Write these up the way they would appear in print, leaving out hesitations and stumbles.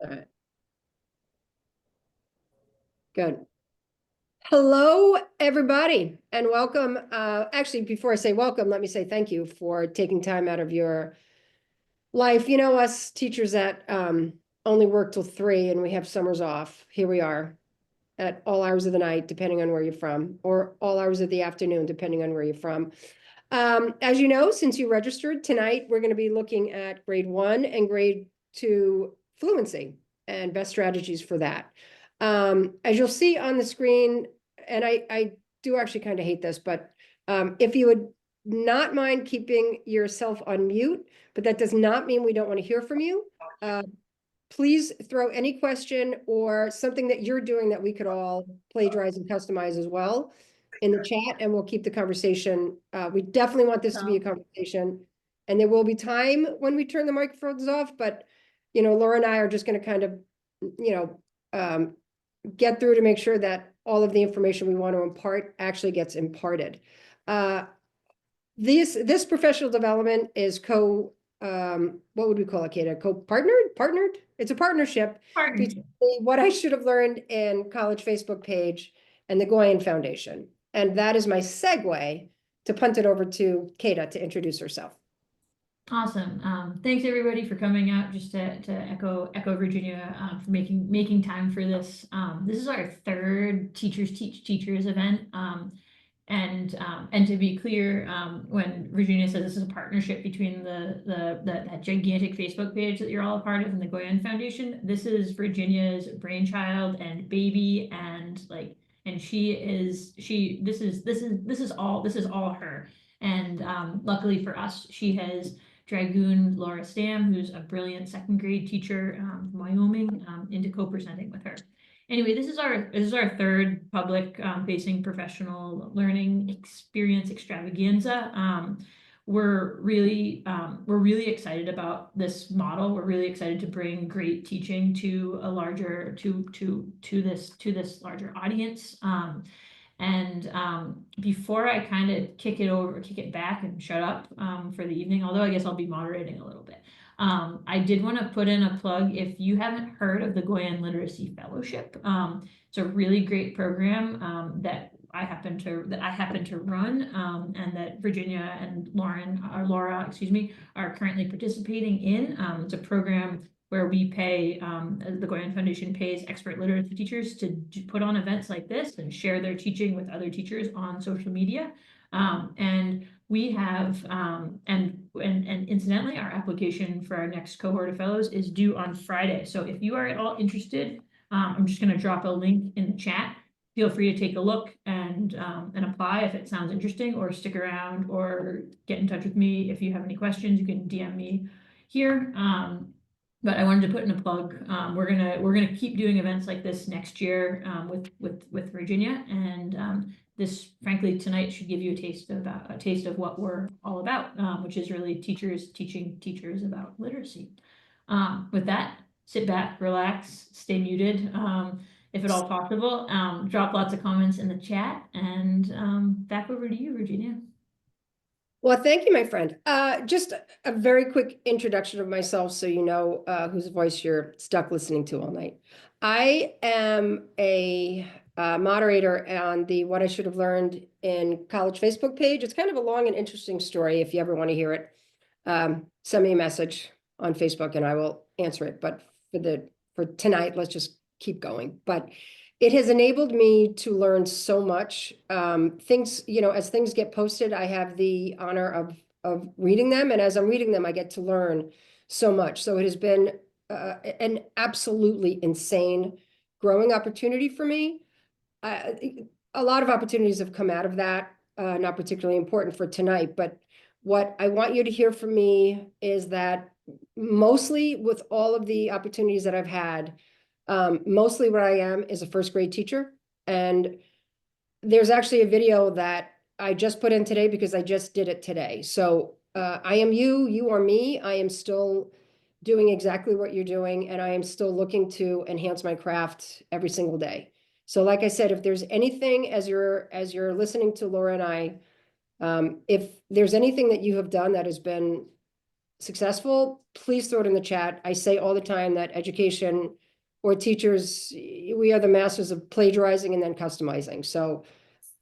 All right, good. Hello, everybody, and welcome. Actually, before I say welcome, let me say thank you for taking time out of your life. You know, us teachers that only work till 3 and we have summers off. Here we are at all hours of the night, depending on where you're from, or all hours of the afternoon, depending on where you're from. As you know, since you registered tonight, we're going to be looking at grade 1 and grade 2 fluency and best strategies for that. As you'll see on the screen, and I do actually kind of hate this, but if you would not mind keeping yourself on mute, but that does not mean we don't want to hear from you. Please throw any question or something that you're doing that we could all plagiarize and customize as well in the chat, and we'll keep the conversation. We definitely want this to be a conversation, and there will be time when we turn the microphones off, but Laura and I are just going to kind of, get through to make sure that all of the information we want to impart actually gets imparted. This professional development is what would we call it, Kata? Partnered? It's a partnership between What I Should Have Learned in College Facebook page and the Goyen Foundation. And that is my segue to punt it over to Kata to introduce herself. Awesome. Thanks everybody for coming out. Just to echo Virginia for making time for this. This is our third Teachers Teach Teachers event. And to be clear, when Virginia says this is a partnership between that gigantic Facebook page that you're all a part of and the Goyen Foundation, this is Virginia's brainchild and baby, and this is all her. And luckily for us, she has dragooned Laura Stam, who's a brilliant second grade teacher from Wyoming, into co-presenting with her. Anyway, this is our third public facing professional learning experience extravaganza. We're really excited about this model. We're really excited to bring great teaching to a larger this larger audience. Before I kind of kick it back and shut up for the evening, although I guess I'll be moderating a little bit. I did want to put in a plug. If you haven't heard of the Goyen Literacy Fellowship, it's a really great program that I happen to run, and that Virginia and Laura, excuse me, are currently participating in. It's a program where we pay, the Goyen Foundation pays expert literacy teachers to put on events like this and share their teaching with other teachers on social media. And we have, and incidentally, our application for our next cohort of fellows is due on Friday. So if you are at all interested, I'm just going to drop a link in the chat. Feel free to take a look and apply if it sounds interesting, or stick around or get in touch with me if you have any questions. You can DM me here. But I wanted to put in a plug. We're gonna keep doing events like this next year with Virginia, and this, frankly, tonight should give you a taste of what we're all about, which is really teachers teaching teachers about literacy. With that, sit back, relax, stay muted, if at all possible. Drop lots of comments in the chat, and back over to you, Virginia. Well, thank you, my friend. Just a very quick introduction of myself so you know whose voice you're stuck listening to all night. I am a moderator on the What I Should Have Learned in College Facebook page. It's kind of a long and interesting story. If you ever want to hear it, send me a message on Facebook and I will answer it. But for tonight, let's just keep going. But it has enabled me to learn so much. Things, as things get posted, I have the honor of reading them. And as I'm reading them, I get to learn so much. So it has been an absolutely insane growing opportunity for me. A lot of opportunities have come out of that, not particularly important for tonight. But what I want you to hear from me is that mostly with all of the opportunities that I've had, mostly what I am is a first grade teacher. And there's actually a video that I just put in today because I just did it today. So I am you, you are me. I am still doing exactly what you're doing, and I am still looking to enhance my craft every single day. So like I said, if there's anything as you're listening to Laura and I, if there's anything that you have done that has been successful, please throw it in the chat. I say all the time that education or teachers, we are the masters of plagiarizing and then customizing. So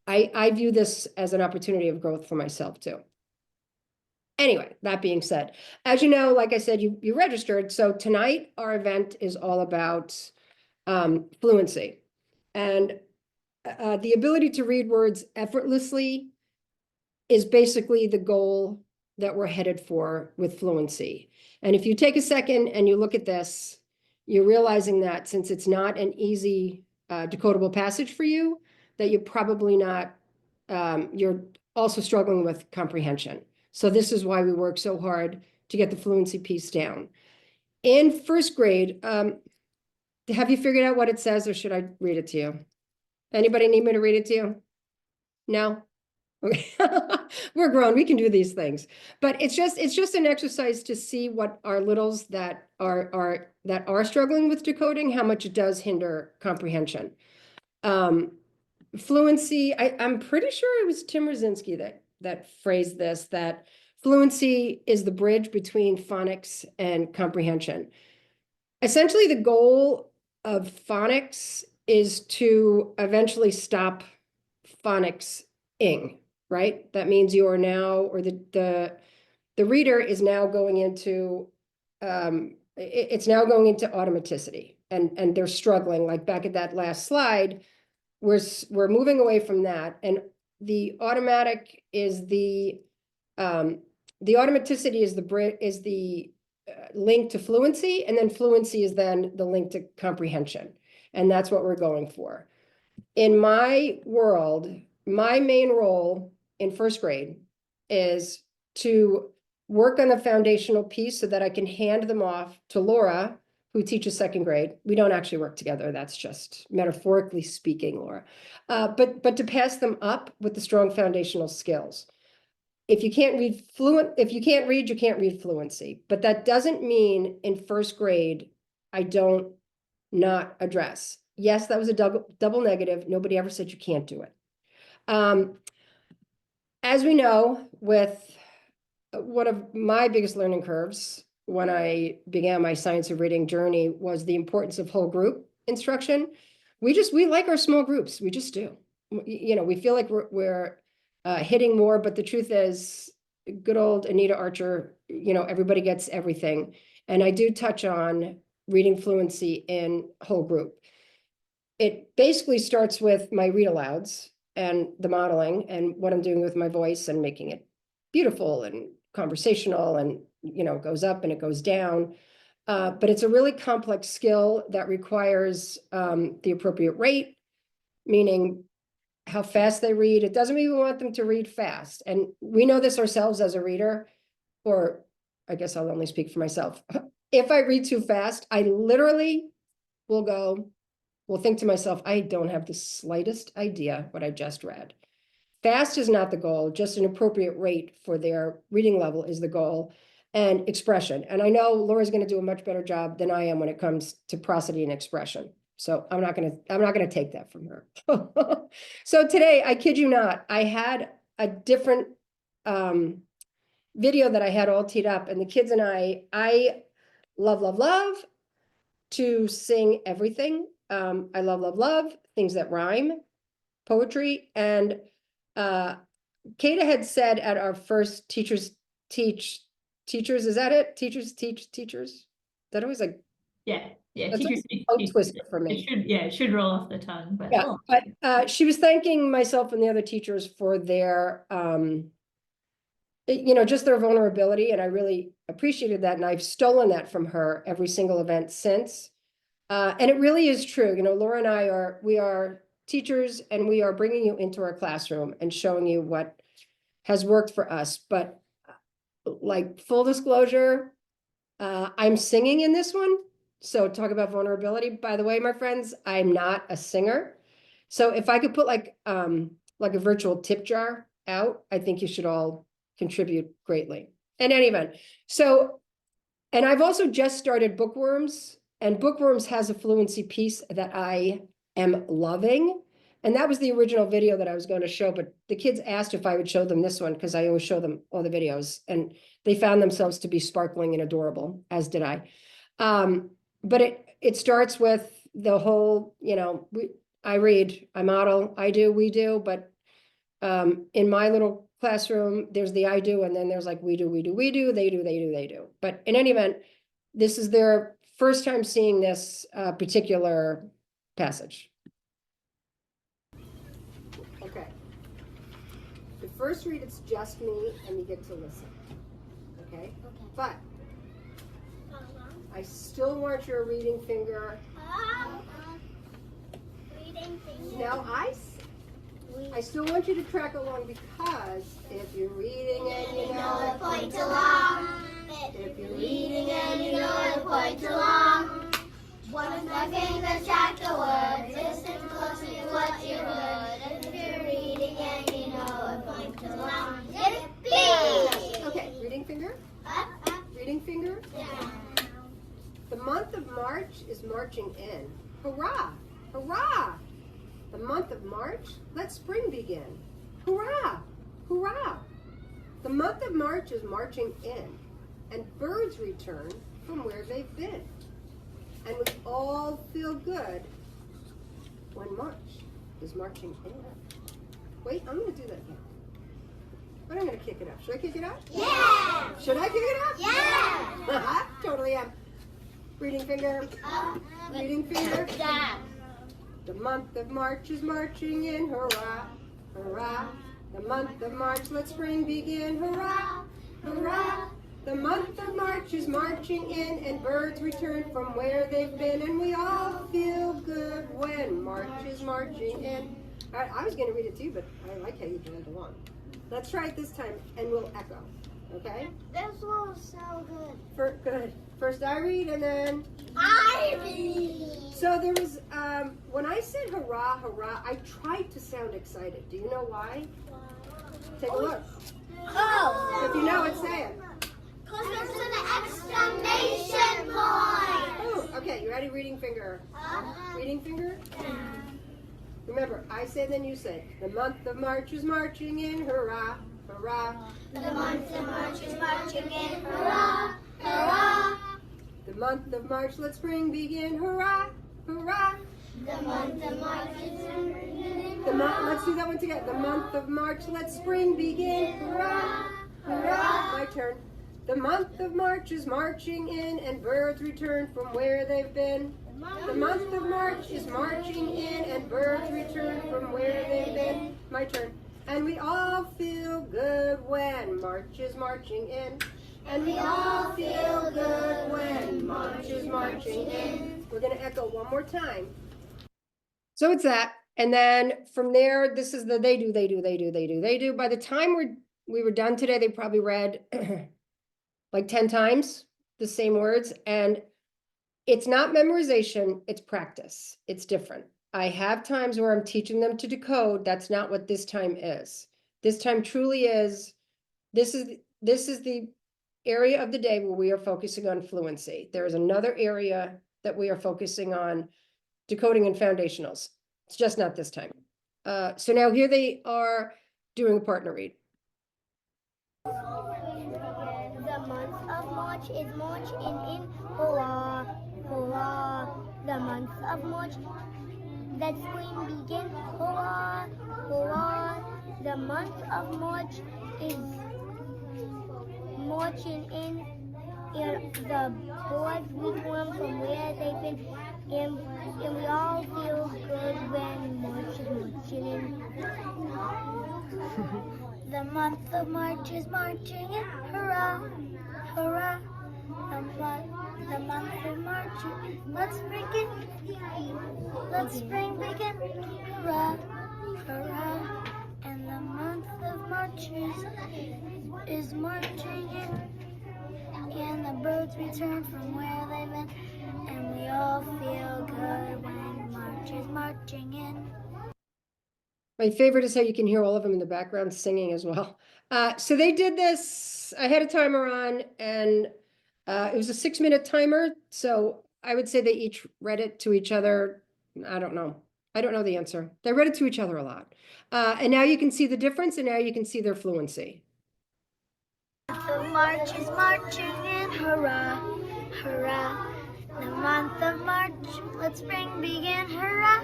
I view this as an opportunity of growth for myself too. Anyway, that being said, as you know, like I said, you registered. So tonight our event is all about fluency and the ability to read words effortlessly is basically the goal that we're headed for with fluency. And if you take a second and you look at this, you're realizing that since it's not an easy decodable passage for you, that you're probably not, you're also struggling with comprehension. So this is why we work so hard to get the fluency piece down. In first grade, have you figured out what it says or should I read it to you? Anybody need me to read it to you? No? Okay. We're grown, we can do these things. But it's just an exercise to see what our littles that are struggling with decoding, how much it does hinder comprehension. Fluency, I'm pretty sure it was Tim Rosinski that phrased this, that fluency is the bridge between phonics and comprehension. Essentially, the goal of phonics is to eventually stop phonics-ing, right? That means you are now, or the reader is now going into, it's now going into automaticity, and they're struggling. Like back at that last slide, we're moving away from that, and the automatic is the automaticity is the link to fluency, and then fluency is then the link to comprehension, and that's what we're going for. In my world, my main role in first grade is to work on the foundational piece so that I can hand them off to Laura, who teaches second grade. We don't actually work together. That's just metaphorically speaking, Laura. But to pass them up with the strong foundational skills. If you can't read you can't read fluency. But that doesn't mean in first grade, I don't not address. Yes, that was a double negative. Nobody ever said you can't do it. As we know, with one of my biggest learning curves when I began my science of reading journey was the importance of whole group instruction. We like our small groups. We just do. You know, we feel like we're hitting more, but the truth is, good old Anita Archer, you know, everybody gets everything. And I do touch on reading fluency in whole group. It basically starts with my read alouds and the modeling and what I'm doing with my voice and making it beautiful and conversational, and you know, it goes up and it goes down. But it's a really complex skill that requires the appropriate rate, meaning how fast they read. It doesn't mean we want them to read fast. And we know this ourselves as a reader, or I guess I'll only speak for myself. If I read too fast, I literally will think to myself, I don't have the slightest idea what I just read. Fast is not the goal, just an appropriate rate for their reading level is the goal, and expression. And I know Laura's going to do a much better job than I am when it comes to prosody and expression. So I'm not gonna take that from her. So today, I kid you not, I had a different video that I had all teed up, and the kids and I love to sing everything. I love things that rhyme, poetry, and Kata had said at our first teachers, is that it? Teachers teach teachers? That always like, Yeah, that's teachers, a tongue twister for me. It should roll off the tongue, but yeah. But she was thanking myself and the other teachers for their you know, just their vulnerability, and I really appreciated that, and I've stolen that from her every single event since. And it really is true. You know, Laura and I are teachers, and we are bringing you into our classroom and showing you what has worked for us. But like full disclosure, I'm singing in this one. So talk about vulnerability. By the way, my friends, I'm not a singer. So if I could put like a virtual tip jar out, I think you should all contribute greatly. In any event, so, and I've also just started Bookworms, and Bookworms has a fluency piece that I am loving. And that was the original video that I was going to show, but the kids asked if I would show them this one because I always show them all the videos, and they found themselves to be sparkling and adorable, as did I. But it starts with the whole, I read, I model, I do, we do, but in my little classroom, there's the I do, and then there's like we do, we do, we do, they do, they do, they do. But in any event, this is their first time seeing this particular passage. Okay. The first read, it's just me, and you get to listen. Okay? But I still want your reading finger. Reading finger. Now I still want you to track along, because if you're reading and you know it, Point along. if you're Reading and you know it, point along. One of my fingers track the words. Listen closely to what you heard. If you're reading and you know it, point along. Yippee! Okay, reading finger, Up, up, reading finger. down. The month of March is marching in. Hurrah! Hurrah! The month of March, let spring begin. Hurrah! Hurrah! The month of March is marching in, and birds return from where they've been. And we all feel good when March is marching in. Wait, I'm going to do that again. But I'm going to kick it up. Should I kick it up? Yeah! Should I kick it up? Yeah! Totally am. Reading finger. Up, Reading finger. down. The month of March is marching in. Hurrah! Hurrah! The month of March, let spring begin. Hurrah! Hurrah! The month of March is marching in, and birds return from where they've been, and we all feel good when March is marching in. All right, I was going to read it too, but I like how you dragged along. Let's try it this time, and we'll echo. Okay? This was so good. Good. First I read, and then. I read. So there was, when I said hurrah, hurrah, I tried to sound excited. Do you know why? Take a look. Oh! If you know it, say it. Because there's an exclamation point. Oh, okay, you ready? Reading finger. Reading finger? Remember, I say, then you say. The month of March is marching in. Hurrah, hurrah. The month of March is marching in. Hurrah! Hurrah! The month of March, let spring begin. Hurrah, hurrah. The month of March is Let's do that one together. The month of March, let spring begin. Hurrah, hurrah. My turn. The month of March is marching in, and birds return from where they've been. The month of March is marching in, and birds return from where they've been. My turn. And we all feel good when March is marching in. And we all feel good when March is marching in. We're going to echo one more time. So it's that. And then from there, this is the they do, they do, they do, they do, they do. By the time we were done today, they probably read like 10 times the same words. And it's not memorization, it's practice. It's different. I have times where I'm teaching them to decode. That's not what this time is. This time truly is, this is the area of the day where we are focusing on fluency. There is another area that we are focusing on decoding and foundationals. It's just not this time. So now here they are doing a partner read. The month of March is marching in. Hurrah! Hurrah! The month of March, let spring begin. Hurrah! Hurrah! The month of March is marching in, and the boys return from where they've been, and we all feel good when March is marching in. The month of March is marching in. Hurrah! Hurrah! The month of March, let's begin. Let spring begin. Hurrah! Hurrah! And the month of March is marching in, and the birds return from where they've been, and we all feel good when March is marching in. My favorite is how you can hear all of them in the background singing as well. So they did this, I had a timer on, and it was a 6-minute timer. So I would say they each read it to each other, I don't know, I don't know the answer. They read it to each other a lot. And now you can see the difference, and now you can see their fluency. The march is marching in, hurrah, hurrah. The month of March, let spring begin, hurrah,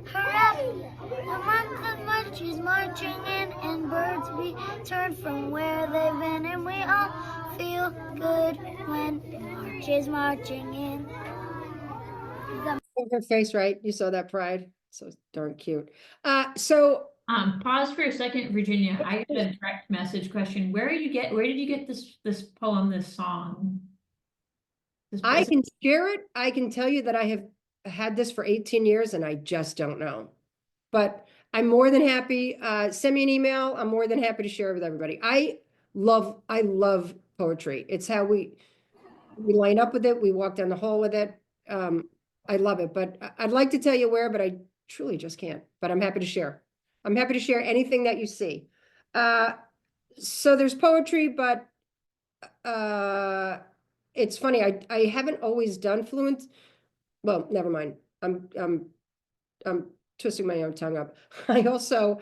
hurrah. The month of March is marching in, and birds return from where they've been, and we all feel good when March is marching in. Her face, right? You saw that pride. So darn cute. So Pause for a second, Virginia. I got a direct message question. Where did you get this poem, this song? I can share it. I can tell you that I have had this for 18 years and I just don't know. But I'm more than happy. Send me an email. I'm more than happy to share it with everybody. I love poetry. It's how we line up with it. We walk down the hall with it. I love it, but I'd like to tell you where, but I truly just can't. But I'm happy to share. I'm happy to share anything that you see. So there's poetry, but it's funny. I haven't always done fluent. Well, never mind. I'm twisting my own tongue up. I also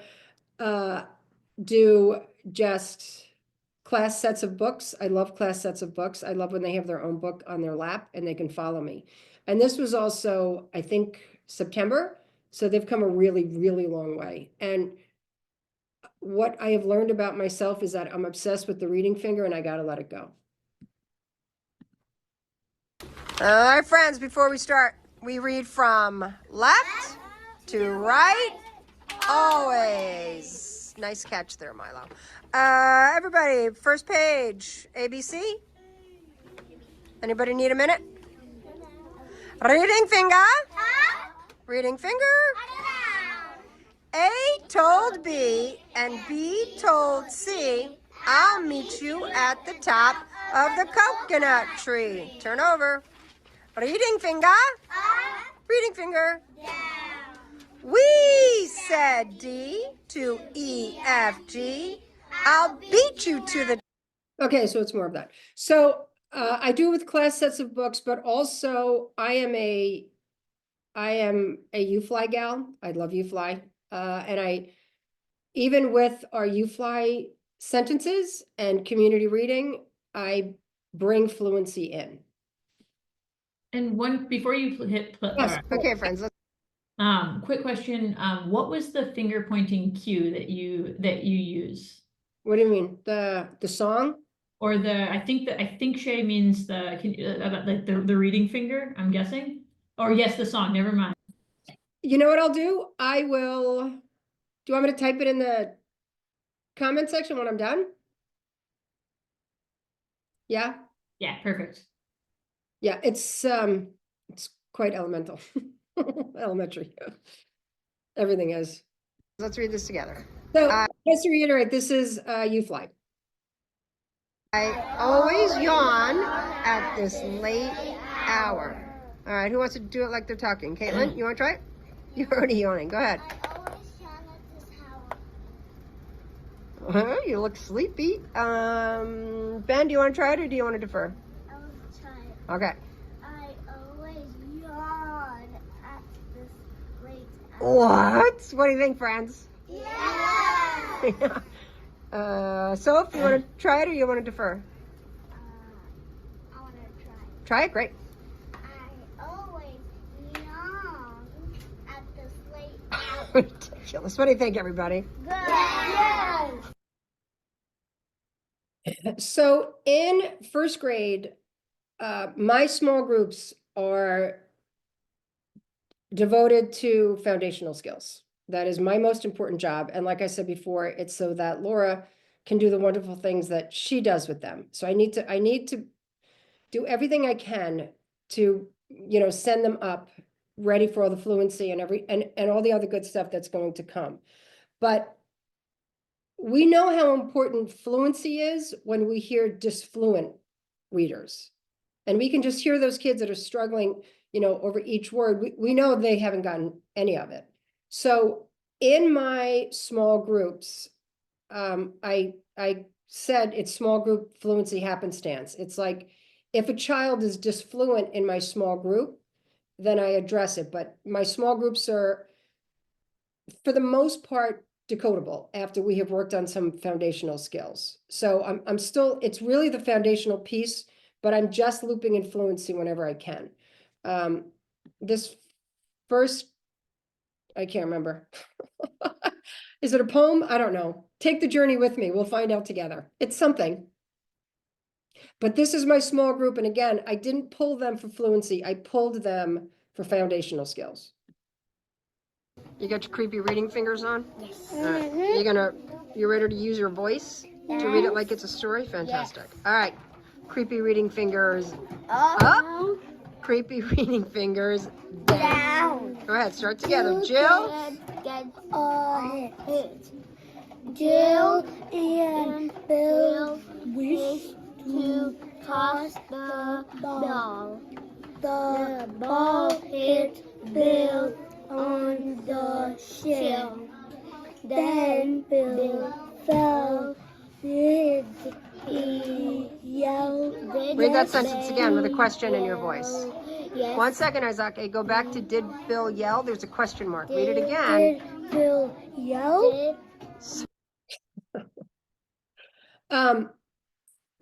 do just class sets of books. I love class sets of books. I love when they have their own book on their lap and they can follow me. And this was also, I think, September. So they've come a really, really long way. And what I have learned about myself is that I'm obsessed with the reading finger and I got to let it go. All right, friends, before we start, we read from left to right, always. Nice catch there, Milo. Everybody, first page, ABC. Anybody need a minute? Reading finger. Reading finger. A told B and B told C, I'll meet you at the top of the coconut tree. Turn over. Reading finger. Reading finger. We said D to E, F, G. I'll beat you to the... Okay, so it's more of that. So I do with class sets of books, but also I am a U-Fly gal. I love U-Fly. And I, even with our U-Fly sentences and community reading, I bring fluency in. And one, before you hit play. Yes. Okay, friends. Quick question. What was the finger pointing cue that you use? What do you mean? The song? Or I think Shay means about like the reading finger, I'm guessing. Or yes, the song, never mind. You know what I'll do? Do you want me to type it in the comment section when I'm done? Yeah? Yeah, perfect. Yeah, it's quite elemental. Elementary. Everything is. Let's read this together. So just to reiterate, this is U-Fly. I always yawn at this late hour. All right, who wants to do it like they're talking? Caitlin, you want to try it? You're already yawning. Go ahead. I always yawn at this hour. You look sleepy. Ben, do you want to try it or do you want to defer? I will try it. Okay. I always yawn at this late hour. What do you think, friends? Yeah! Soph, you want to try it or you want to defer? I want to try it. Try it, great. I always yawn at this late hour. Ridiculous. What do you think, everybody? Good. Yes! So in first grade, my small groups are devoted to foundational skills. That is my most important job. And like I said before, it's so that Laura can do the wonderful things that she does with them. So I need to do everything I can to, send them up ready for all the fluency and all the other good stuff that's going to come. But we know how important fluency is when we hear disfluent readers. And we can just hear those kids that are struggling, over each word. We know they haven't gotten any of it. So in my small groups, I said it's small group fluency happenstance. It's like if a child is disfluent in my small group, then I address it. But my small groups are for the most part, decodable after we have worked on some foundational skills. So I'm still, it's really the foundational piece, but I'm just looping in fluency whenever I can. This first, I can't remember. Is it a poem? I don't know. Take the journey with me. We'll find out together. It's something. But this is my small group. And again, I didn't pull them for fluency. I pulled them for foundational skills. You got your creepy reading fingers on? Yes. You ready to use your voice to read it like it's a story? Fantastic. All right. Creepy reading fingers up. Creepy reading fingers down. Go ahead, start together. Jill. Jill and Bill wish to toss the ball. The ball hit Bill on the shelf. Then Bill fell. Did he yell? Read that sentence again with a question in your voice. Yes. 1 second, Isaac. Okay, go back to did Bill yell? There's a question mark. Read it again. Did Bill yell?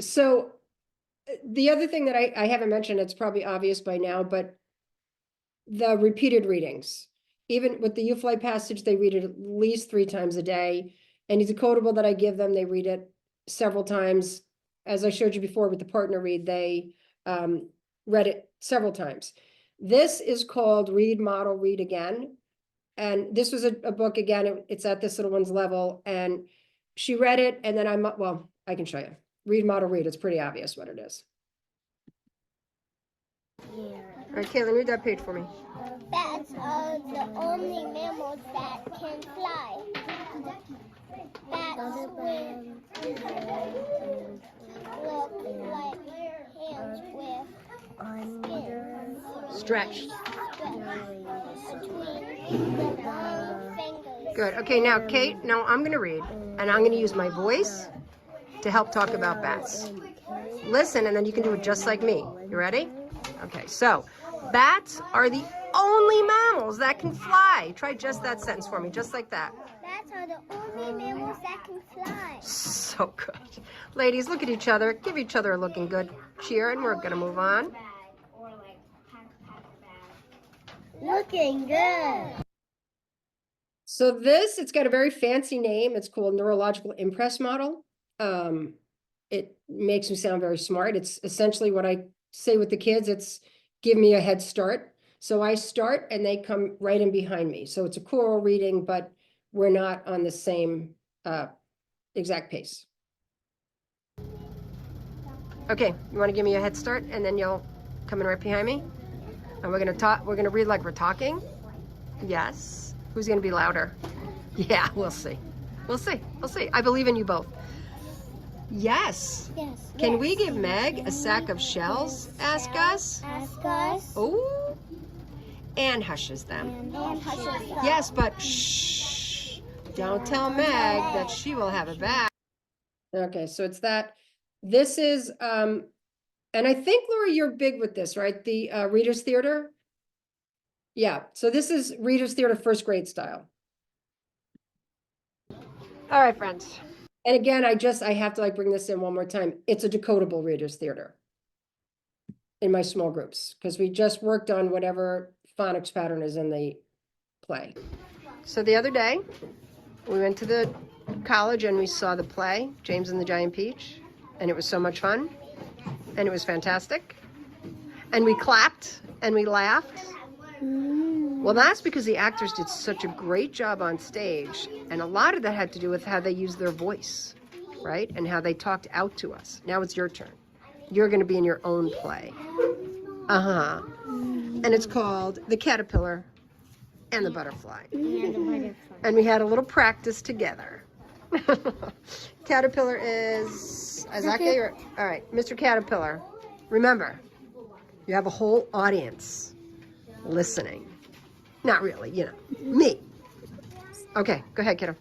So the other thing that I haven't mentioned, it's probably obvious by now, but the repeated readings. Even with the U-Fly passage, they read it at least 3 times a day. Any decodable that I give them, they read it several times. As I showed you before with the partner read, they read it several times. This is called Read, Model, Read Again. And this was a book, again, it's at this little one's level. And she read it, and then well, I can show you. Read, Model, Read. It's pretty obvious what it is. Yeah. All right, Caitlin, read that page for me. Bats are the only mammals that can fly. Bats swim, look like hands with skin Stretched. between the long fingers. Good. Okay, now, Kate, now I'm going to read, and I'm going to use my voice to help talk about bats. Listen, and then you can do it just like me. You ready? Okay, so bats are the only mammals that can fly. Try just that sentence for me, just like that. Bats are the only mammals that can fly. So good. Ladies, look at each other. Give each other a looking good cheer, and we're going to move on. Looking good. So this, it's got a very fancy name. It's called Neurological Impress Model. It makes me sound very smart. It's essentially what I say with the kids. It's give me a head start. So I start and they come right in behind me. So it's a choral reading, but we're not on the same exact pace. Okay, you want to give me a head start and then you'll come in right behind me? And we're gonna talk, we're gonna read like we're talking. Yes. Who's gonna be louder? Yeah, we'll see. We'll see. We'll see. I believe in you both. Yes. Yes. Can we give Meg a sack of shells? Ask us. Ask us. Oh. And hushes them. And hushes us. Yes, but shh. Don't tell Meg that she will have it back. Okay, so it's that. This is, and I think, Laura, you're big with this, right? The Reader's Theater. Yeah, so this is Reader's Theater first grade style. All right, friends. And again, I have to like bring this in one more time. It's a decodable Reader's Theater in my small groups, because we just worked on whatever phonics pattern is in the play. So the other day, we went to the college and we saw the play, James and the Giant Peach, and it was so much fun, and it was fantastic. And we clapped and we laughed. Well, that's because the actors did such a great job on stage, and a lot of that had to do with how they used their voice, right? And how they talked out to us. Now it's your turn. You're going to be in your own play. And it's called The Caterpillar and the Butterfly. And we had a little practice together. Caterpillar is exactly right. All right, Mr. Caterpillar. Remember, you have a whole audience listening. Not really, you know, me. Okay, go ahead, kiddo.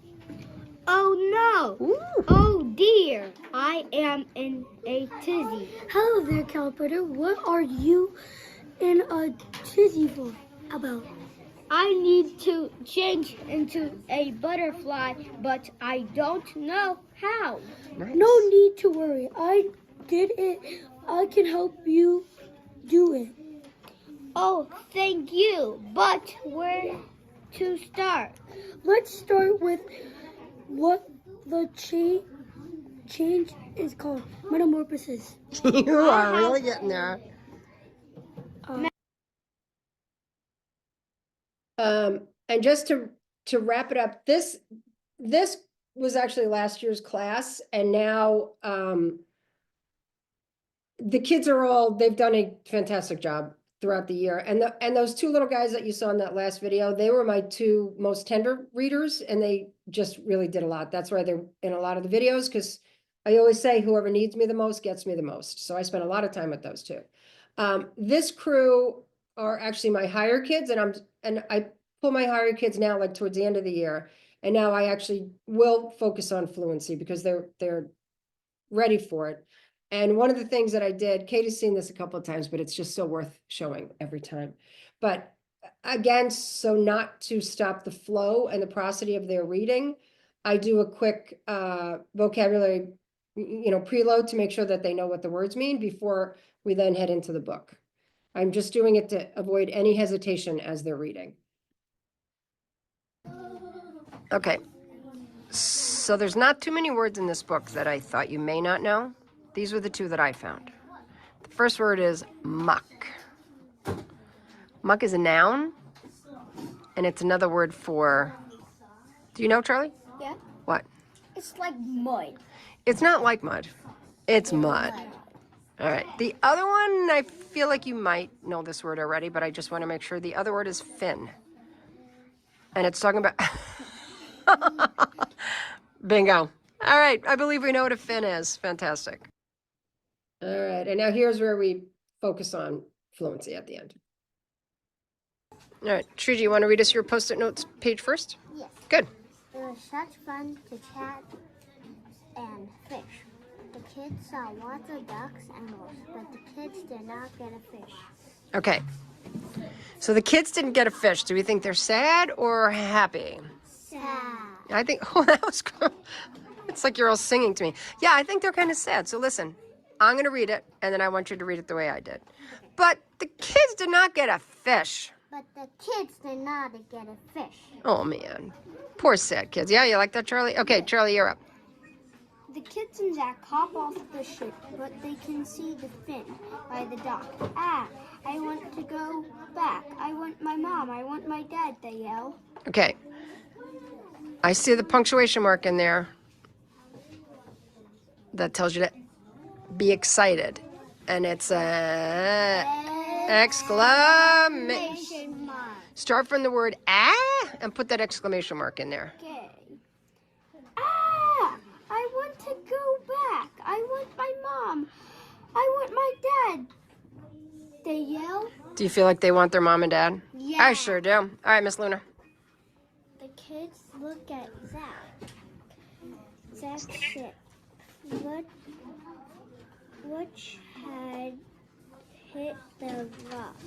Oh no! Ooh. Oh dear! I am in a tizzy. Hello there, Caterpillar. What are you in a tizzy for? About? I need to change into a butterfly, but I don't know how. Nice. No need to worry. I did it. I can help you do it. Oh, thank you. But where to start? Let's start with what the change is called. Metamorphosis. You are really getting there. And just to wrap it up, this was actually last year's class, and now the kids they've done a fantastic job throughout the year. And those two little guys that you saw in that last video, they were my two most tender readers, and they just really did a lot. That's why they're in a lot of the videos, because I always say whoever needs me the most gets me the most. So I spent a lot of time with those two. This crew are actually my higher kids, and I pull my higher kids now like towards the end of the year. And now I actually will focus on fluency because they're ready for it. And one of the things that I did, Kate has seen this a couple of times, but it's just so worth showing every time. But again, so not to stop the flow and the prosody of their reading, I do a quick vocabulary, preload to make sure that they know what the words mean before we then head into the book. I'm just doing it to avoid any hesitation as they're reading. Okay. So there's not too many words in this book that I thought you may not know. These were the two that I found. The first word is muck. Muck is a noun, and it's another word for, do you know, Charlie? Yeah. What? It's like mud. It's not like mud. It's mud. All right. The other one, I feel like you might know this word already, but I just want to make sure. The other word is fin. And it's talking about... Bingo. All right. I believe we know what a fin is. Fantastic. All right. And now here's where we focus on fluency at the end. All right. Shriji, you want to read us your Post-it notes page first? Yes. Good. It was such fun to chat and fish. The kids saw lots of ducks and wolves, but the kids did not get a fish. Okay. So the kids didn't get a fish. Do we think they're sad or happy? Sad. I think, oh, that was cool. It's like you're all singing to me. Yeah, I think they're kind of sad. So listen, I'm going to read it, and then I want you to read it the way I did. But the kids did not get a fish. But the kids did not get a fish. Oh, man. Poor sad kids. Yeah, you like that, Charlie? Okay, Charlie, you're up. The kids and Zach hop off the ship, but they can see the fin by the dock. Ah, I want to go back. I want my mom. I want my dad, they yell. Okay. I see the punctuation mark in there. That tells you to be excited. And it's a exclamation. Mark. Start from the word ah and put that exclamation mark in there. Okay. Ah, I want to go back. I want my mom. I want my dad. They yell. Do you feel like they want their mom and dad? Yeah. I sure do. All right, Miss Luna. The kids look at Zach. Zach said, which had hit the rock?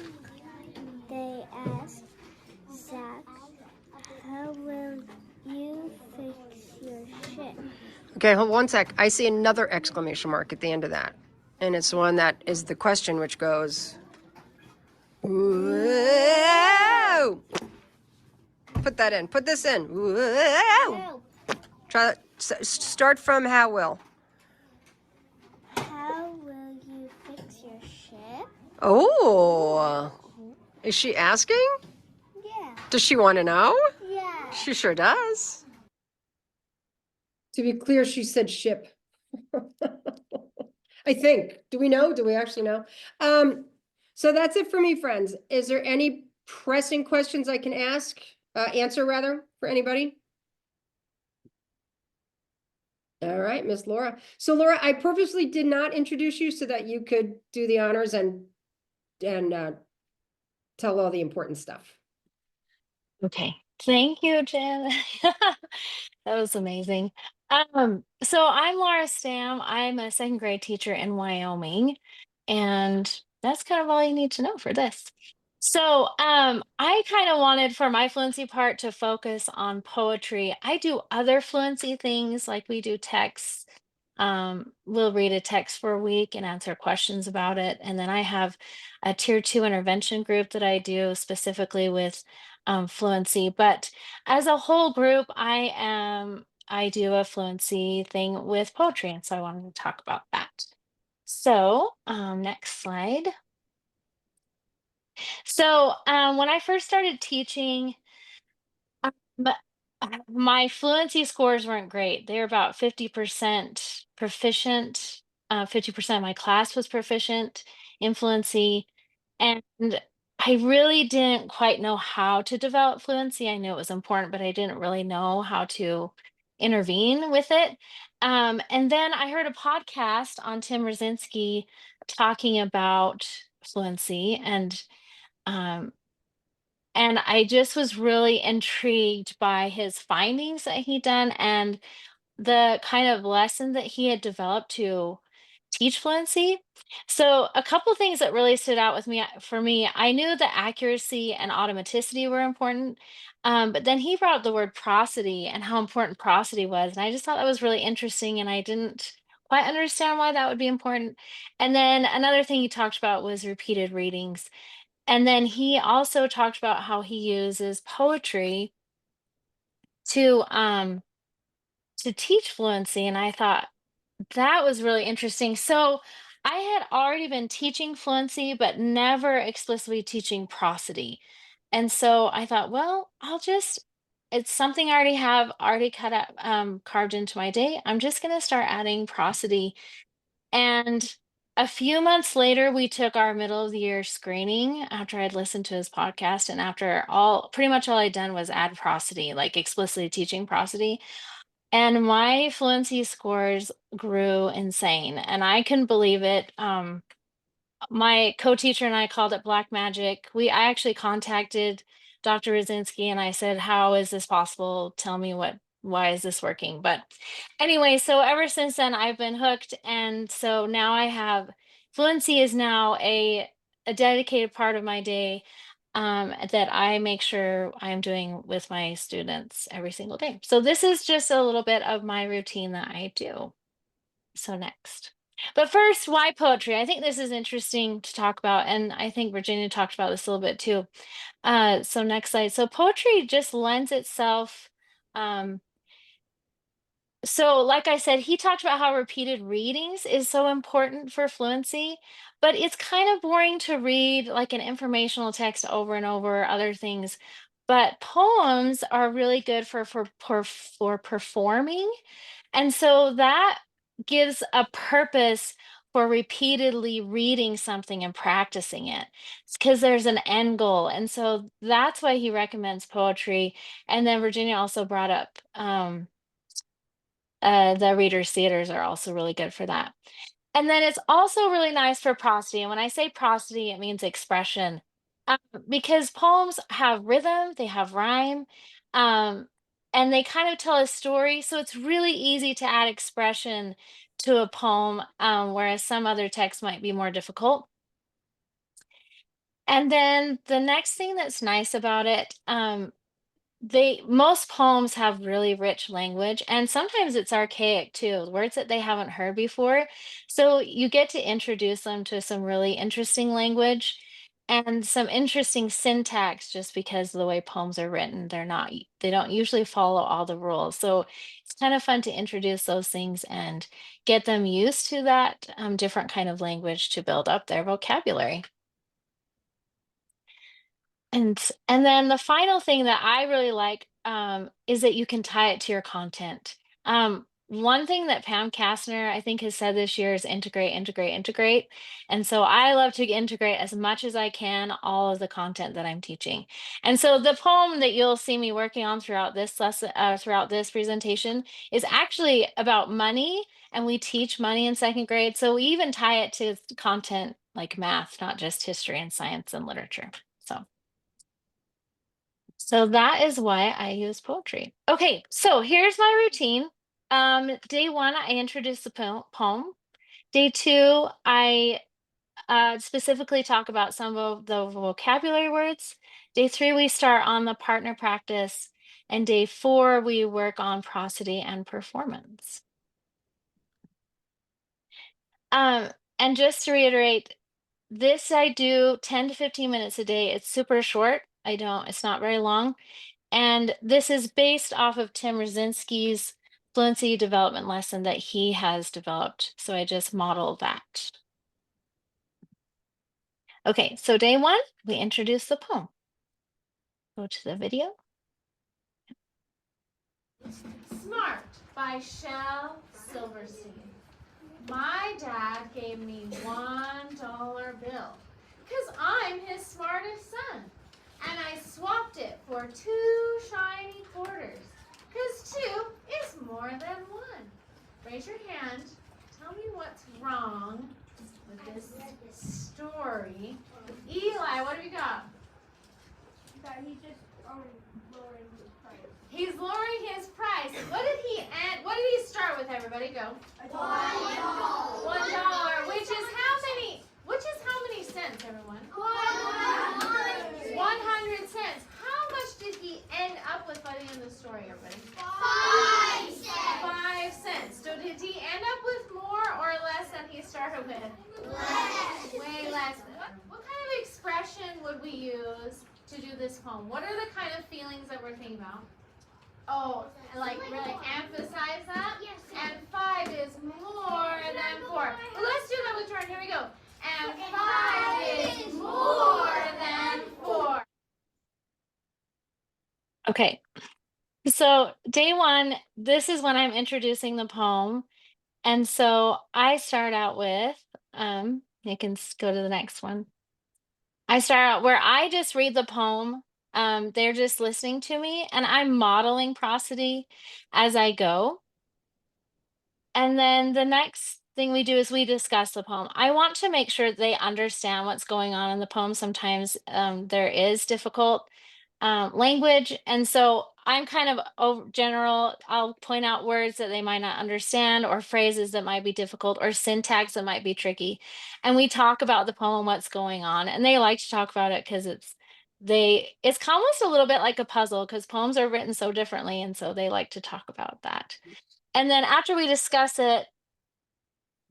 They asked Zach, how will you fix your ship? Okay, hold 1 sec. I see another exclamation mark at the end of that. And it's the one that is the question, which goes, whoa! Put that in. Put this in. Whoa! Try that. Start from how will. How will you fix your ship? Oh, is she asking? Yeah. Does she want to know? Yeah. She sure does. To be clear, she said ship. I think. Do we know? Do we actually know? So that's it for me, friends. Is there any pressing questions I can answer rather, for anybody? All right, Miss Laura. So Laura, I purposely did not introduce you so that you could do the honors and tell all the important stuff. Okay. Thank you, Jen. That was amazing. So I'm Laura Stam. I'm a second grade teacher in Wyoming, and that's kind of all you need to know for this. So, I kind of wanted for my fluency part to focus on poetry. I do other fluency things like we do texts. We'll read a text for a week and answer questions about it. And then I have a tier 2 intervention group that I do specifically with fluency. But as a whole group, I do a fluency thing with poetry. And so I wanted to talk about that. So, next slide. So, when I first started teaching, but my fluency scores weren't great. They were about 50% proficient. 50% of my class was proficient in fluency. And I really didn't quite know how to develop fluency. I knew it was important, but I didn't really know how to intervene with it. And then I heard a podcast on Tim Rosinski talking about fluency, um, and I just was really intrigued by his findings that he'd done and the kind of lesson that he had developed to teach fluency. So a couple things that really stood out with me for me, I knew that accuracy and automaticity were important. But then he brought up the word prosody and how important prosody was. And I just thought that was really interesting. And I didn't quite understand why that would be important. And then another thing he talked about was repeated readings. And then he also talked about how he uses poetry to to teach fluency, and I thought that was really interesting. So I had already been teaching fluency, but never explicitly teaching prosody. And so I thought, well, it's something I already have already cut out, carved into my day. I'm just going to start adding prosody. And a few months later, we took our middle of the year screening after I'd listened to his podcast. And after pretty much all I'd done was add prosody, like explicitly teaching prosody. And my fluency scores grew insane. And I couldn't believe it. My co-teacher and I called it black magic. I actually contacted Dr. Rosinski and I said, "How is this possible? Tell me why is this working?" But anyway, so ever since then I've been hooked. And so now fluency is now a dedicated part of my day that I make sure I'm doing with my students every single day. So this is just a little bit of my routine that I do. So next. But first, why poetry? I think this is interesting to talk about, and I think Virginia talked about this a little bit too. So next slide. So poetry just lends itself. Um, so like I said, he talked about how repeated readings is so important for fluency, but it's kind of boring to read like an informational text over and over, other things. But poems are really good for performing. And so that gives a purpose for repeatedly reading something and practicing it because there's an end goal. And so that's why he recommends poetry. And then Virginia also brought up the readers' theaters are also really good for that. And then it's also really nice for prosody. And when I say prosody, it means expression. Um, because poems have rhythm, they have rhyme, um, and they kind of tell a story. So it's really easy to add expression to a poem, whereas some other texts might be more difficult. And then the next thing that's nice about it, most poems have really rich language, and sometimes it's archaic too, words that they haven't heard before. So you get to introduce them to some really interesting language and some interesting syntax just because of the way poems are written. They don't usually follow all the rules. So it's kind of fun to introduce those things and get them used to that different kind of language to build up their vocabulary. And then the final thing that I really like is that you can tie it to your content. One thing that Pam Kastner, I think, has said this year is integrate, integrate, integrate. And so I love to integrate as much as I can all of the content that I'm teaching. And so the poem that you'll see me working on throughout this lesson, throughout this presentation, is actually about money, and we teach money in second grade. So we even tie it to content like math, not just history and science and literature. So that is why I use poetry. Okay, so here's my routine. Day one, I introduce the poem. Day two, I specifically talk about some of the vocabulary words. Day 3, we start on the partner practice. And day 4, we work on prosody and performance. And just to reiterate, this I do 10 to 15 minutes a day. It's super short. It's not very long. And this is based off of Tim Rosinski's fluency development lesson that he has developed. So I just model that. Okay, so day 1, we introduce the poem. Go to the video. Smart by Shel Silverstein. My dad gave me $1 bill because I'm his smartest son. And I swapped it for 2 shiny quarters because 2 is more than 1. Raise your hand. Tell me what's wrong with this story. Eli, what have you got? That he's just lowering his price. He's lowering his price. What did he start with, everybody? Go. $1. $1, which is how many cents, everyone? 100 cents. How much did he end up with by the end of the story, everybody? 5 cents. 5 cents. So did he end up with more or less than he started with? Less. Way less. What kind of expression would we use to do this poem? What are the kind of feelings that we're thinking about? Oh, like really emphasize that? Yes. And 5 is more than 4. Well, let's do that with Jordan. Here we go. And 5 is more than 4. Okay, so day 1, this is when I'm introducing the poem. And so I start out with, you can go to the next one. I start out where I just read the poem. They're just listening to me and I'm modeling prosody as I go. And then the next thing we do is we discuss the poem. I want to make sure they understand what's going on in the poem. Sometimes there is difficult language. And so I'm kind of general. I'll point out words that they might not understand or phrases that might be difficult or syntax that might be tricky. And we talk about the poem, what's going on. And they like to talk about it because it's almost a little bit like a puzzle because poems are written so differently. And so they like to talk about that. And then after we discuss it,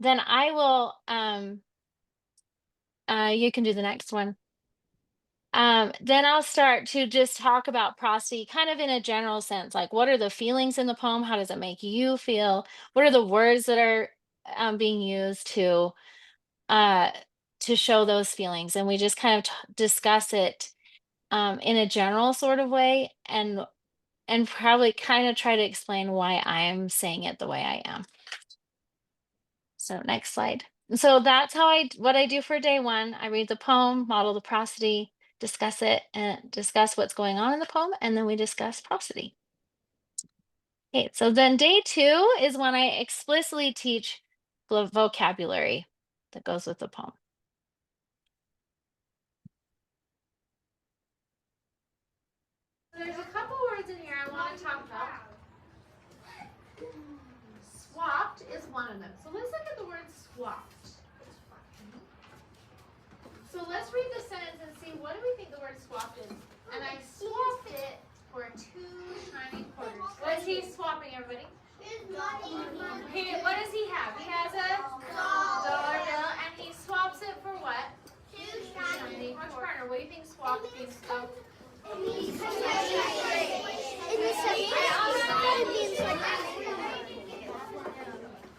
then I will, you can do the next one. Then I'll start to just talk about prosody kind of in a general sense, like what are the feelings in the poem? How does it make you feel? What are the words that are being used to show those feelings? And we just kind of discuss it in a general sort of way and probably kind of try to explain why I am saying it the way I am. So next slide. So that's what I do for day 1. I read the poem, model the prosody, discuss it, and discuss what's going on in the poem, and then we discuss prosody. Okay, so then day 2 is when I explicitly teach the vocabulary that goes with the poem. There's a couple words in here I want to talk about. Swapped is one of them. So let's look at the word swapped. So let's read the sentence and see what do we think the word swapped is. And I swapped it for 2 shiny quarters. What is he swapping, everybody? Okay, what does he have? He has a dollar bill and he swaps it for what? 2 shiny. Watch partner, what do you think swapped means?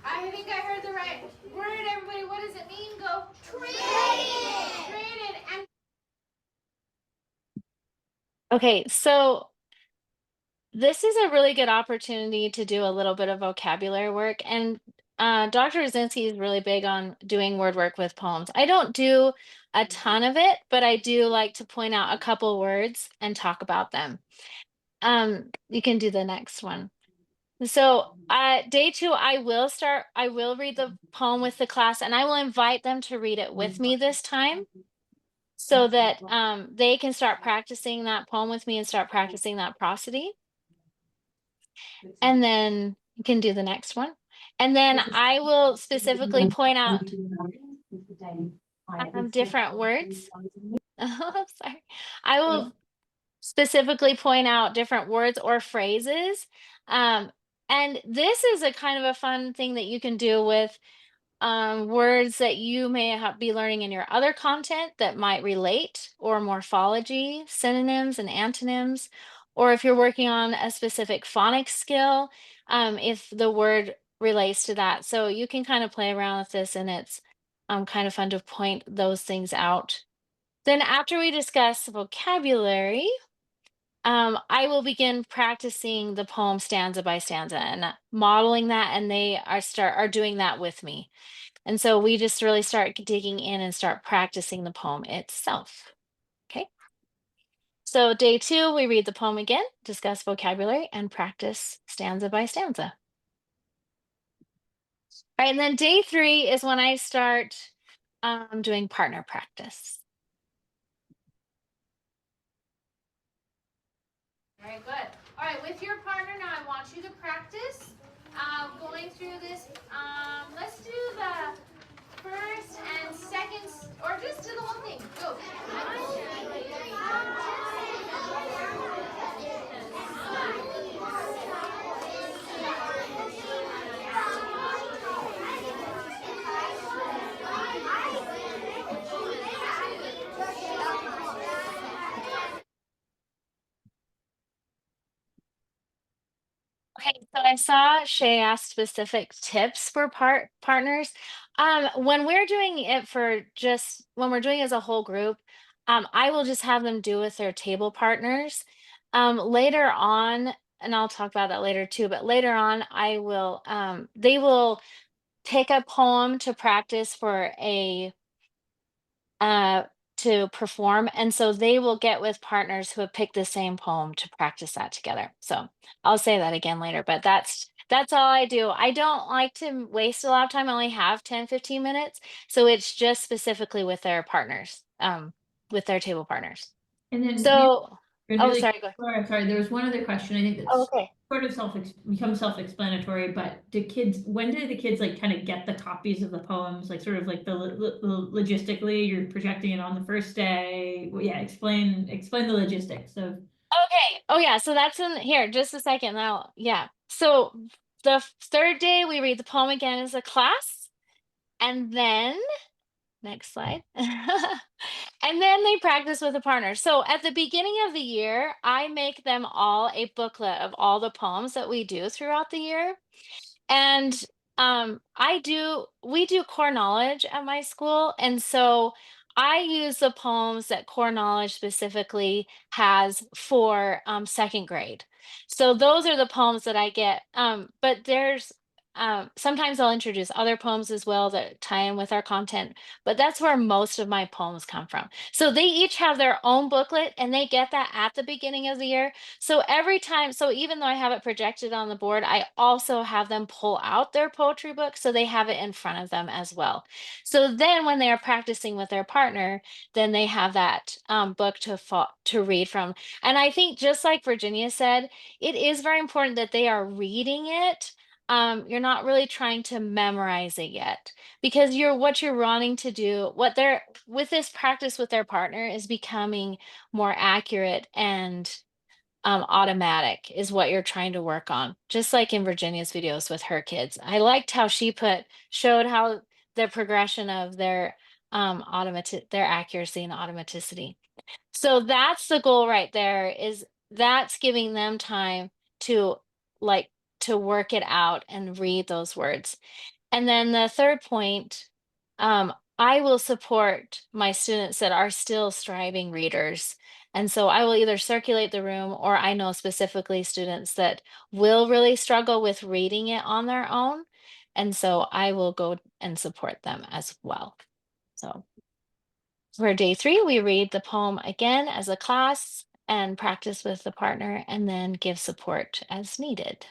I think I heard the right word, everybody. What does it mean? Go. Traded. And Okay, so this is a really good opportunity to do a little bit of vocabulary work. And Dr. Rosinski is really big on doing word work with poems. I don't do a ton of it, but I do like to point out a couple words and talk about them. You can do the next one. So day 2, I will read the poem with the class and I will invite them to read it with me this time so that they can start practicing that poem with me and start practicing that prosody. And then you can do the next one. And then I will specifically point out. different words. Oh, sorry. I will specifically point out different words or phrases. And this is a kind of a fun thing that you can do with words that you may be learning in your other content that might relate, or morphology, synonyms and antonyms, or if you're working on a specific phonics skill, if the word relates to that. So you can kind of play around with this, and it's kind of fun to point those things out. Then after we discuss vocabulary, I will begin practicing the poem stanza by stanza and modeling that, and they are doing that with me. And so we just really start digging in and start practicing the poem itself. Okay. So day 2, we read the poem again, discuss vocabulary, and practice stanza by stanza. All right, and then day 3 is when I start doing partner practice. Very good. All right, with your partner now, I want you to practice going through this. Let's do the first and second, or just do the whole thing. Go. Okay, so I saw Shay ask specific tips for partners. When we're doing it when we're doing it as a whole group, I will just have them do with their table partners. Later on, and I'll talk about that later too, but later on, they will pick a poem to practice for uh, to perform. And so they will get with partners who have picked the same poem to practice that together. So I'll say that again later, but that's all I do. I don't like to waste a lot of time. I only have 10-15 minutes. So it's just specifically with their partners, with their table partners. And then So, really, sorry, go ahead. sorry, there was one other question. I think that's Okay. sort of becomes self-explanatory, but when do the kids like kind of get the copies of the poems, like sort of like the logistically, you're projecting it on the first day? Well, yeah, explain the logistics of. Okay. Oh yeah. So that's in here. Just a second. Now, yeah. So the third day we read the poem again as a class, and then next slide. And then they practice with a partner. So at the beginning of the year, I make them all a booklet of all the poems that we do throughout the year. And we do core knowledge at my school. And so I use the poems that core knowledge specifically has for second grade. So those are the poems that I get. But there's sometimes I'll introduce other poems as well that tie in with our content, but that's where most of my poems come from. So they each have their own booklet, and they get that at the beginning of the year. So every time, so even though I have it projected on the board, I also have them pull out their poetry book so they have it in front of them as well. So then when they are practicing with their partner, then they have that book to read from. And I think just like Virginia said, it is very important that they are reading it. You're not really trying to memorize it yet, because what you're wanting to do, with this practice with their partner, is becoming more accurate and automatic is what you're trying to work on. Just like in Virginia's videos with her kids. I liked how she showed how the progression of their their accuracy and automaticity. So that's the goal right there, is that's giving them time to like to work it out and read those words. And then the third point, I will support my students that are still striving readers. And so I will either circulate the room, or I know specifically students that will really struggle with reading it on their own. And so I will go and support them as well. So for day 3, we read the poem again as a class and practice with the partner, and then give support as needed.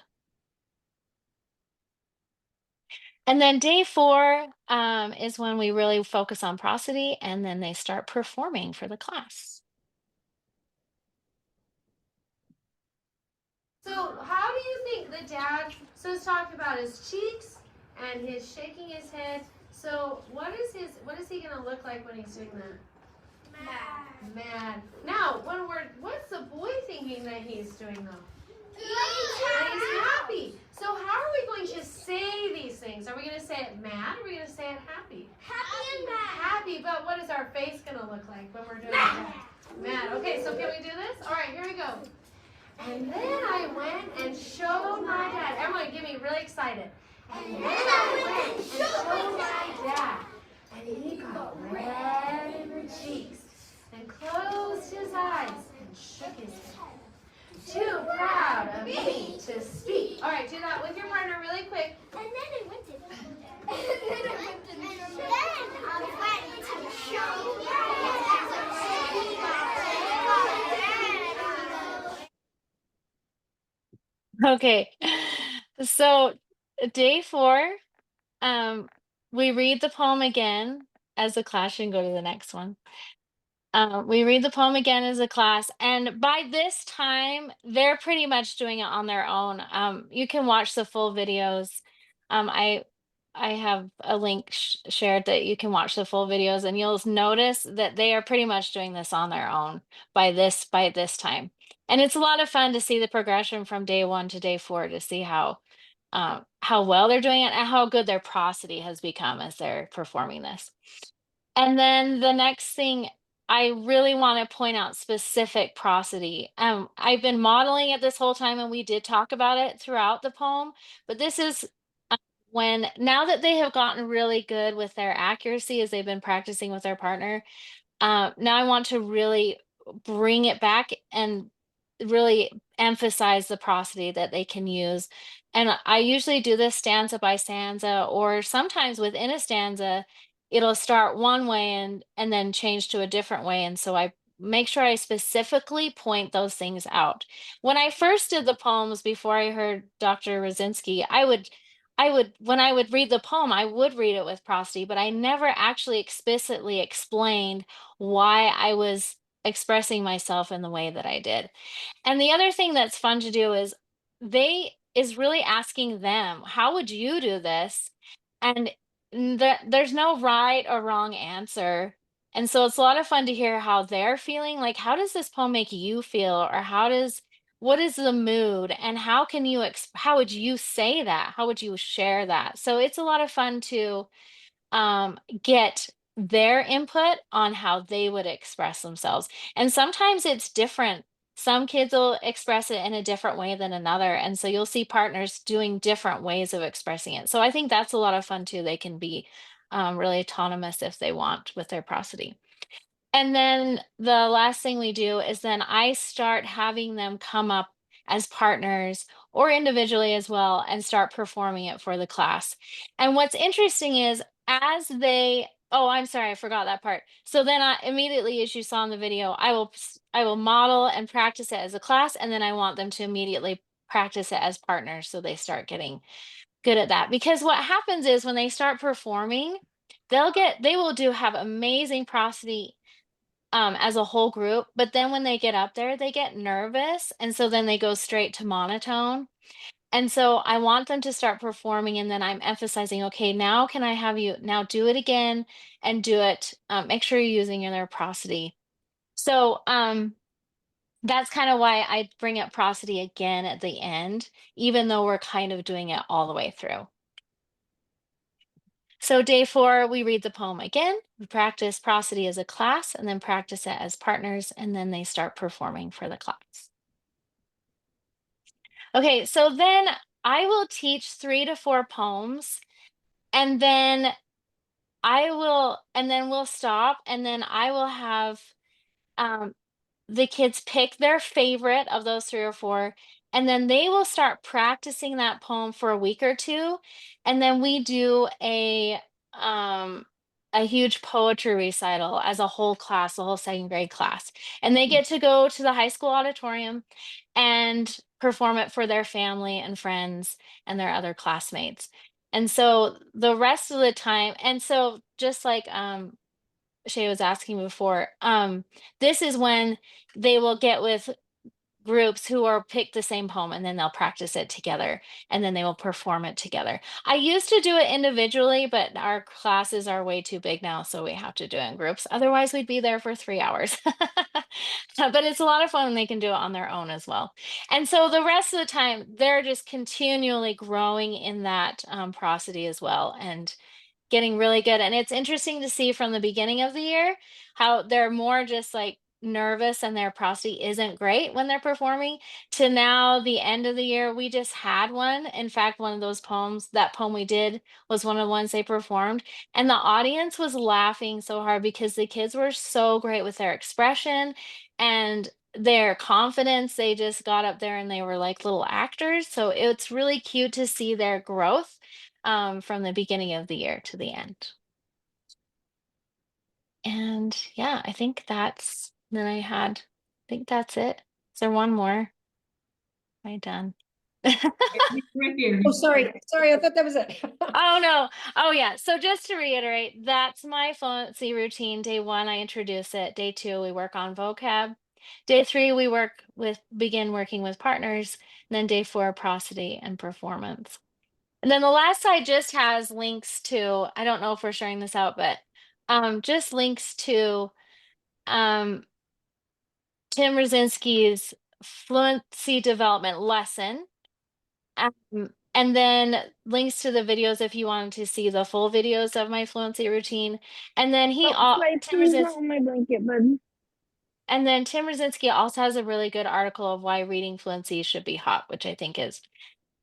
And then day 4 is when we really focus on prosody, and then they start performing for the class. So how do you think the dad, so let's talk about his cheeks and his shaking his head. So what is he gonna look like when he's doing that? Mad. Now, what's the boy thinking that he's doing though? He's happy. So how are we going to say these things? Are we going to say it mad or are we going to say it happy? Happy and mad. Happy, but what is our face going to look like when we're doing that? Mad. Okay, so can we do this? All right, here we go. And then I went and showed my dad. Everyone get me really excited. And then I went and showed my dad. And he got red in the cheeks and closed his eyes and shook his head. Too proud of me to speak. All right, do that with your partner really quick. And then I went to Okay, so day 4, we read the poem again as a class. You can go to the next one. We read the poem again as a class, and by this time, they're pretty much doing it on their own. You can watch the full videos. I have a link shared that you can watch the full videos, and you'll notice that they are pretty much doing this on their own by this time. And it's a lot of fun to see the progression from day 1 to day 4 to see how well they're doing it and how good their prosody has become as they're performing this. And then the next thing, I really want to point out specific prosody. I've been modeling it this whole time, and we did talk about it throughout the poem, but this is when, now that they have gotten really good with their accuracy as they've been practicing with their partner, now I want to really bring it back and really emphasize the prosody that they can use. And I usually do this stanza by stanza, or sometimes within a stanza, it'll start one way and then change to a different way. And so I make sure I specifically point those things out. When I first did the poems before I heard Dr. Rosinski, when I would read the poem, I would read it with prosody, but I never actually explicitly explained why I was expressing myself in the way that I did. And the other thing that's fun to do is really asking them, how would you do this? And there's no right or wrong answer. And so it's a lot of fun to hear how they're feeling. Like, how does this poem make you feel? Or what is the mood? And how would you say that? How would you share that? So it's a lot of fun to get their input on how they would express themselves. And sometimes it's different. Some kids will express it in a different way than another. And so you'll see partners doing different ways of expressing it. So I think that's a lot of fun too. They can be really autonomous if they want with their prosody. And then the last thing we do is then I start having them come up as partners or individually as well and start performing it for the class. And what's interesting is oh, I'm sorry, I forgot that part. So then immediately, as you saw in the video, I will model and practice it as a class, and then I want them to immediately practice it as partners so they start getting good at that. Because what happens is when they start performing, they will have amazing prosody as a whole group, but then when they get up there, they get nervous, and so then they go straight to monotone. And so I want them to start performing, and then I'm emphasizing, okay, now can I have you now do it again and do it, make sure you're using their prosody. So that's kind of why I bring up prosody again at the end, even though we're kind of doing it all the way through. So day 4, we read the poem again, we practice prosody as a class, and then practice it as partners, and then they start performing for the class. Okay, so then I will teach 3 to 4 poems, and then we'll stop, and then I will have the kids pick their favorite of those 3 or 4, and then they will start practicing that poem for a week or 2, and then we do a huge poetry recital as a whole class, the whole 2nd grade class. And they get to go to the high school auditorium and perform it for their family and friends and their other classmates. And so the rest of the time, and so just like Shay was asking before, this is when they will get with groups who are pick the same poem and then they'll practice it together and then they will perform it together. I used to do it individually, but our classes are way too big now, so we have to do it in groups. Otherwise, we'd be there for 3 hours. But it's a lot of fun when they can do it on their own as well. And so the rest of the time, they're just continually growing in that prosody as well and getting really good. And it's interesting to see from the beginning of the year how they're more just like nervous and their prosody isn't great when they're performing, to now the end of the year. We just had one. In fact, one of those poems, that poem we did was one of the ones they performed. And the audience was laughing so hard because the kids were so great with their expression and their confidence. They just got up there and they were like little actors. So it's really cute to see their growth from the beginning of the year to the end. And yeah, I think that's it. Is there one more? Am I done? Right here. Oh, sorry, I thought that was it. Oh no. Oh yeah. So just to reiterate, that's my fluency routine. Day 1, I introduce it. Day 2, we work on vocab. Day 3, we begin working with partners. And then day 4, prosody and performance. And then the last slide just has links to, I don't know if we're sharing this out, but just links to Tim Rosinski's fluency development lesson. And then links to the videos if you wanted to see the full videos of my fluency routine. And then Tim Rosinski also has a really good article of why reading fluency should be hot, which I think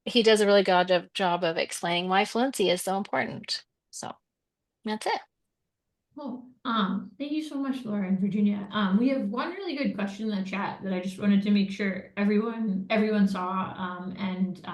he does a really good job of explaining why fluency is so important. So that's it. Cool. Thank you so much, Laura and Virginia. We have one really good question in the chat that I just wanted to make sure everyone saw.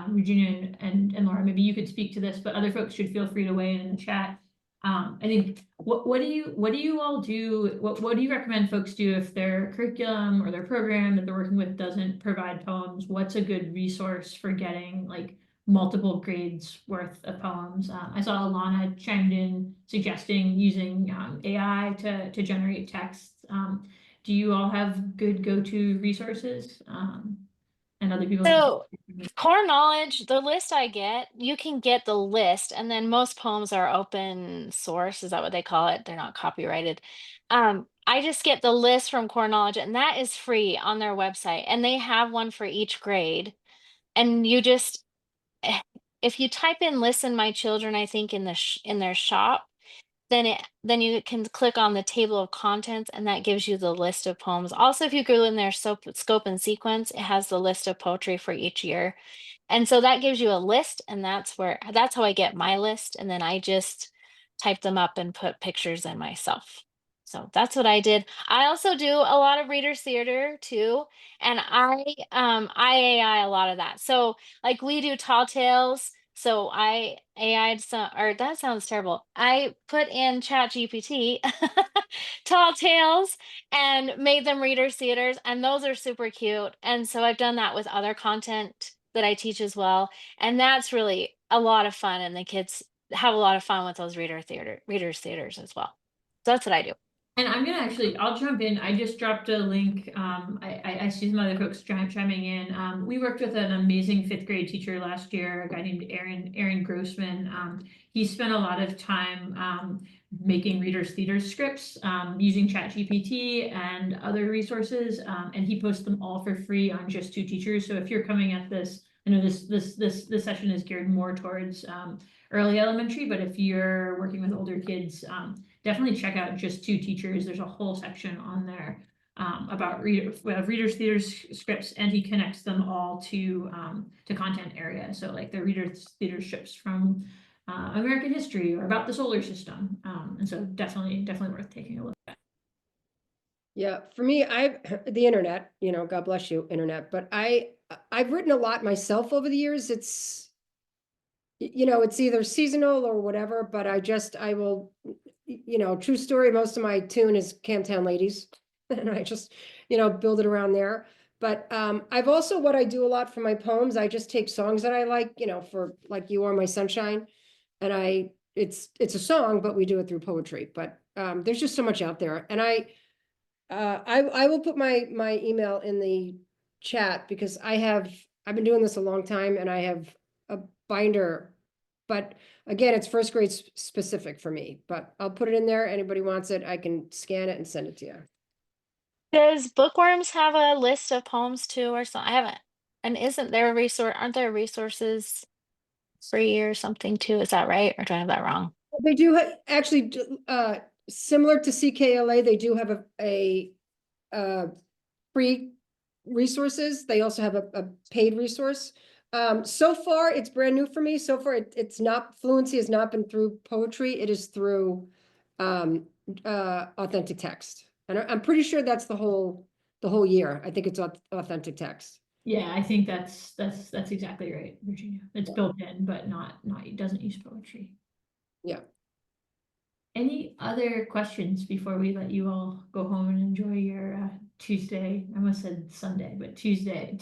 Virginia and Laura, maybe you could speak to this, but other folks should feel free to weigh in the chat. I think what do you all do? What do you recommend folks do if their curriculum or their program that they're working with doesn't provide poems? What's a good resource for getting like multiple grades worth of poems? I saw Alana chimed in suggesting using AI to generate texts. Do you all have good go-to resources? And other people? So core knowledge, the list I get, you can get the list, and then most poems are open source. Is that what they call it? They're not copyrighted. I just get the list from core knowledge, and that is free on their website. And they have one for each grade. And you just, if you type in "listen, my children," I think in their shop, then you can click on the table of contents and that gives you the list of poems. Also, if you go in their scope and sequence, it has the list of poetry for each year. And so that gives you a list, and that's how I get my list. And then I just type them up and put pictures in myself. So that's what I did. I also do a lot of readers theater too. And I AI a lot of that. So like we do tall tales. So I AI'd some, or that sounds terrible. I put in Chat GPT tall tales and made them readers theaters, and those are super cute. And so I've done that with other content that I teach as well. And that's really a lot of fun, and the kids have a lot of fun with those readers theaters as well. So that's what I do. And I'm gonna I'll jump in. I just dropped a link. I see some other folks chiming in. We worked with an amazing 5th grade teacher last year, a guy named Aaron Grossman. He spent a lot of time making readers theater scripts using ChatGPT and other resources, and he posts them all for free on Just Two Teachers. So if you're coming at this, I know this session is geared more towards early elementary, but if you're working with older kids, definitely check out Just Two Teachers. There's a whole section on there about readers theater scripts, and he connects them all to content area. So like the readers theater strips from American history or about the solar system. And so definitely worth taking a look at. Yeah, for me, the internet, God bless you, internet, but I've written a lot myself over the years. It's either seasonal or whatever, but I will, true story, most of my tune is Camptown Ladies. And I just, build it around there. But I've also, what I do a lot for my poems, I just take songs that I like, for like You Are My Sunshine. And it's a song, but we do it through poetry. But there's just so much out there. And I will put my email in the chat because I've been doing this a long time and I have a binder. But again, it's first grade specific for me, but I'll put it in there. Anybody wants it, I can scan it and send it to you. Does Bookworms have a list of poems too or something? I haven't. And isn't there a resource? Aren't there resources free or something too? Is that right? Or do I have that wrong? They do actually, similar to CKLA, they do have free resources. They also have a paid resource. So far, it's brand new for me. So far, it's not, fluency has not been through poetry. It is through authentic text. And I'm pretty sure that's the whole year. I think it's authentic text. Yeah, I think that's exactly right, Virginia. It's built in, but it doesn't use poetry. Yeah. Any other questions before we let you all go home and enjoy your Tuesday? I almost said Sunday, but Tuesday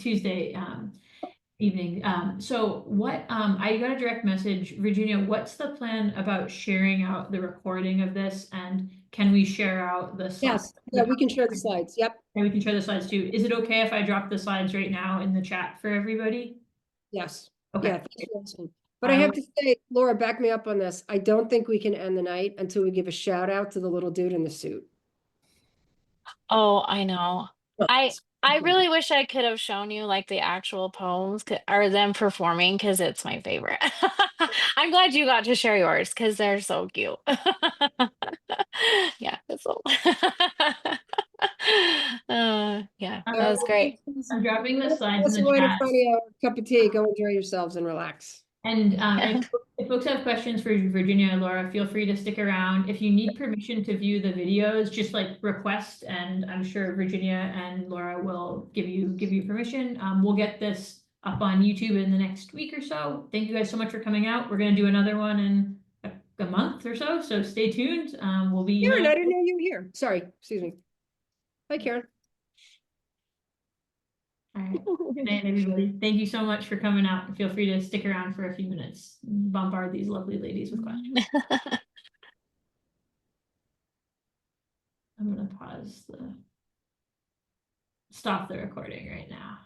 evening. So what, I got a direct message, Virginia, what's the plan about sharing out the recording of this? And can we share out the slides? Yes, yeah, we can share the slides. Yep. And we can share the slides too. Is it okay if I drop the slides right now in the chat for everybody? Yes. Okay. Yeah, thanks for asking. But I have to say, Laura, back me up on this. I don't think we can end the night until we give a shout out to the little dude in the suit. Oh, I know. Well, I really wish I could have shown you like the actual poems or them performing because it's my favorite. I'm glad you got to share yours because they're so cute. Yeah, it's so yeah, that was great. I'm dropping the slides in Let's the go in chat. front of you, a cup of tea, go enjoy yourselves and relax. And if folks have questions for Virginia and Laura, feel free to stick around. If you need permission to view the videos, just like request, and I'm sure Virginia and Laura will give you permission. We'll get this up on YouTube in the next week or so. Thank you guys so much for coming out. We're gonna do another one in a month or so, so stay tuned. We'll be Karen, I didn't know you were here. Sorry, excuse me. Hi, Karen. All right. Good night, everybody. Thank you so much for coming out. Feel free to stick around for a few minutes. Bombard these lovely ladies with questions. I'm gonna stop the recording right now.